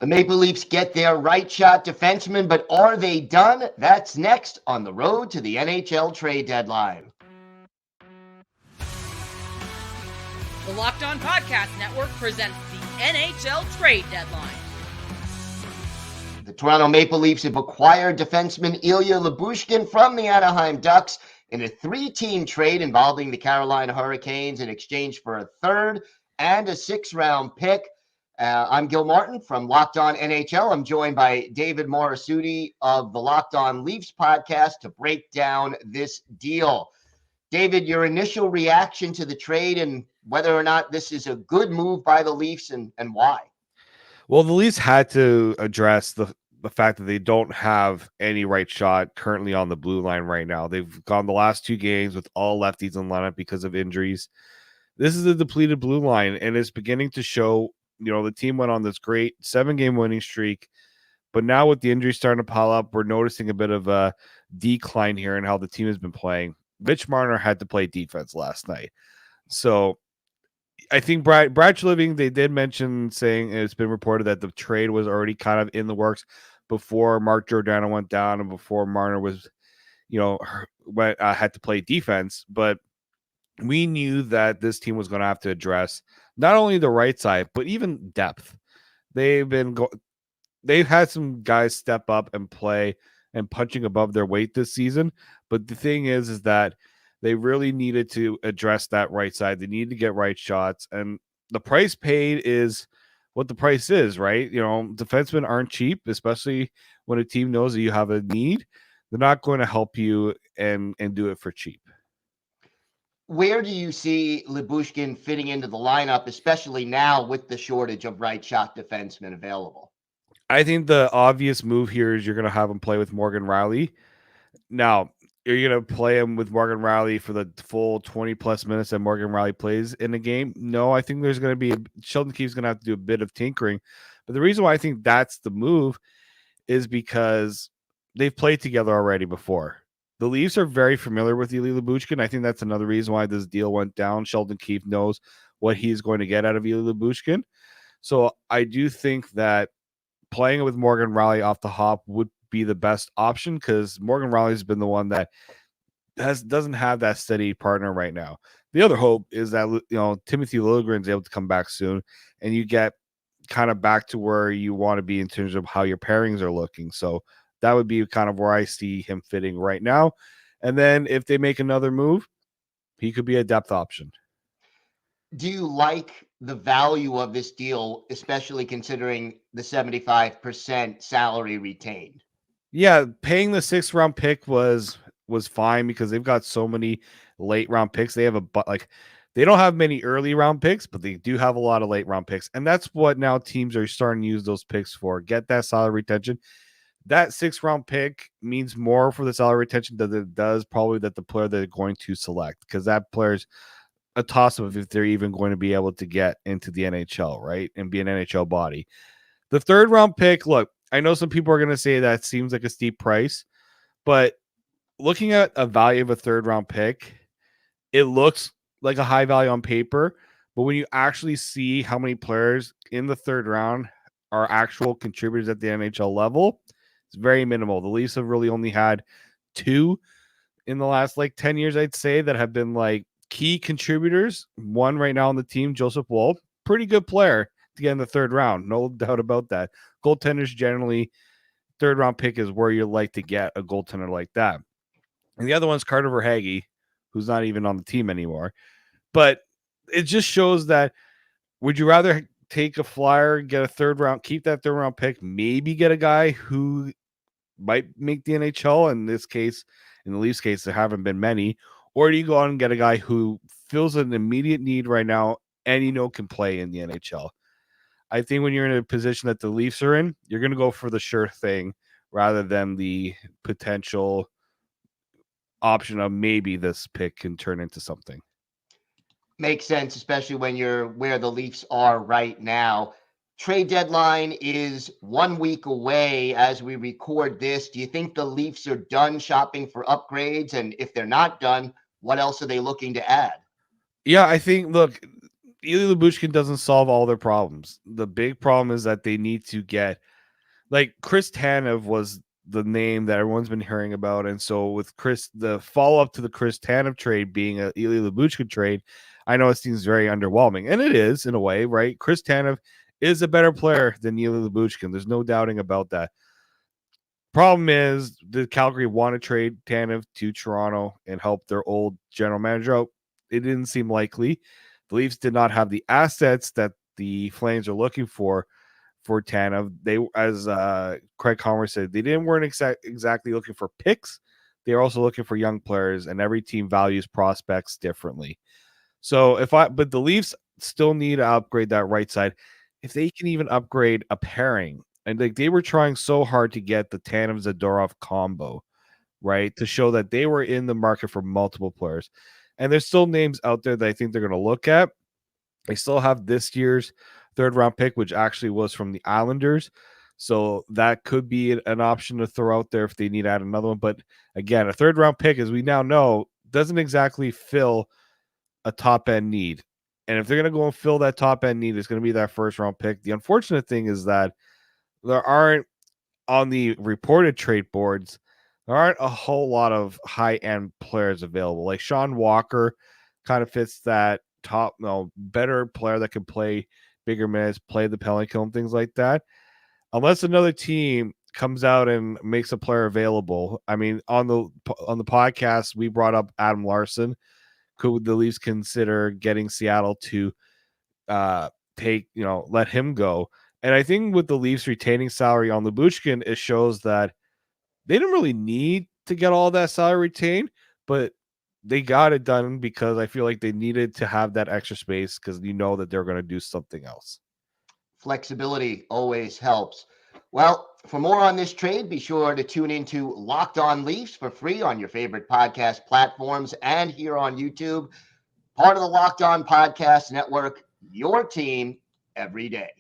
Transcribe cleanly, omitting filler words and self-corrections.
The Maple Leafs get their right shot defenseman, but are they done? That's next on the road to the NHL trade deadline. The Locked On Podcast Network presents the NHL trade deadline. The Toronto Maple Leafs have acquired defenseman Ilya Lyubushkin from the Anaheim Ducks in a three-team trade involving the Carolina Hurricanes in exchange for a third and a sixth-round pick. I'm Gil Martin from Locked On NHL. I'm joined by David Morassutti of the Locked On Leafs podcast to break down this deal. David, your initial reaction to the trade and whether or not this is a good move by the Leafs and why? Well, the Leafs had to address the fact that they don't have any right shot currently on the blue line right now. They've gone the last two games with all lefties in lineup because of injuries. This is a depleted blue line, and it's beginning to show. You know, the team went on this great 7-game winning streak, but now with the injuries starting to pile up, we're noticing a bit of a decline here in how the team has been playing. Mitch Marner had to play defense last night. So I think Brad Treliving, they did mention saying it's been reported that the trade was already kind of in the works before Mark Giordano went down and before Marner was, had to play defense. But we knew that this team was going to have to address not only the right side, but even depth. They've had some guys step up and play and punching above their weight this season. But the thing is that they really needed to address that right side. They needed to get right shots. And the price paid is what the price is, right? You know, defensemen aren't cheap, especially when a team knows that you have a need. They're not going to help you and do it for cheap. Where do you see Lyubushkin fitting into the lineup, especially now with the shortage of right shot defensemen available? I think the obvious move here is you're going to have him play with Morgan Rielly. Now, you're going to play him with Morgan Rielly for the full 20-plus minutes that Morgan Rielly plays in the game? No, I think there's going to be Sheldon Keefe's going to have to do a bit of tinkering. But the reason why I think that's the move is because they've played together already before. The Leafs are very familiar with Ilya Lyubushkin. I think that's another reason why this deal went down. Sheldon Keefe knows what he's going to get out of Ilya Lyubushkin. So I do think that playing with Morgan Rielly off the hop would be the best option because Morgan Rielly's been the one that doesn't have that steady partner right now. The other hope is that Timothy Liljegren's able to come back soon, and you get kind of back to where you want to be in terms of how your pairings are looking. So that would be kind of where I see him fitting right now. And then if they make another move, he could be a depth option. Do you like the value of this deal, especially considering the 75% salary retained? Yeah, paying the 6th-round pick was fine because they've got so many late round picks. They have they don't have many early round picks, but they do have a lot of late round picks. And that's what now teams are starting to use those picks for. Get that salary retention. That 6th-round pick means more for the salary retention than it does probably that the player they're going to select, because that player's a toss-up if they're even going to be able to get into the NHL, right, and be an NHL body. The 3rd-round pick, look, I know some people are going to say that seems like a steep price, but looking at a value of a 3rd-round pick, it looks like a high value on paper, but when you actually see how many players in the 3rd round are actual contributors at the NHL level, it's very minimal. The Leafs have really only had 2 in the last 10 years, I'd say, that have been key contributors. One right now on the team, Joseph Woll, pretty good player to get in the 3rd round. No doubt about that. Goaltenders generally, 3rd round pick is where you like to get a goaltender like that. And the other one's Carter Verhaeghe, who's not even on the team anymore. But it just shows that would you rather take a flyer, get a 3rd round, keep that 3rd round pick, maybe get a guy who might make the NHL? In this case, in the Leafs case, there haven't been many. Or do you go out and get a guy who fills an immediate need right now and can play in the NHL? I think when you're in a position that the Leafs are in, you're going to go for the sure thing rather than the potential option of maybe this pick can turn into something. Makes sense, especially when you're where the Leafs are right now. Trade deadline is 1 week away as we record this. Do you think the Leafs are done shopping for upgrades? And if they're not done, what else are they looking to add? Yeah, I think, look, Ilya Lyubushkin doesn't solve all their problems. The big problem is that they need to get, like, Chris Tanev was the name that everyone's been hearing about. And so with the follow-up to the Chris Tanev trade being a Ilya Lyubushkin trade, I know it seems very underwhelming. And it is, in a way, right? Chris Tanev is a better player than Ilya Lyubushkin. There's no doubting about that. Problem is, did Calgary want to trade Tanev to Toronto and help their old general manager out? It didn't seem likely. The Leafs did not have the assets that the Flames are looking for Tanev. They, as Craig Commerce said, they weren't exactly looking for picks. They are also looking for young players, and every team values prospects differently. So but the Leafs still need to upgrade that right side. If they can even upgrade a pairing, and like they were trying so hard to get the Tanev Zadorov combo, right, to show that they were in the market for multiple players. And there's still names out there that I think they're going to look at. They still have this year's third round pick, which actually was from the Islanders. So that could be an option to throw out there if they need to add another one. But again, a third round pick, as we now know, doesn't exactly fill a top end need. And if they're going to go and fill that top end need, it's going to be that first round pick. The unfortunate thing is that there aren't, on the reported trade boards, there aren't a whole lot of high end players available. Like Sean Walker kind of fits that top, better player that can play bigger minutes, play the penalty kill and things like that. Unless another team comes out and makes a player available. I mean, on the podcast, we brought up Adam Larson. Could the Leafs consider getting Seattle to let him go? And I think with the Leafs retaining salary on Lyubushkin, it shows that they didn't really need to get all that salary retained, but they got it done because I feel like they needed to have that extra space because you know that they're going to do something else. Flexibility always helps. Well, for more on this trade, be sure to tune into Locked On Leafs for free on your favorite podcast platforms and here on YouTube. Part of the Locked On Podcast Network, your team every day.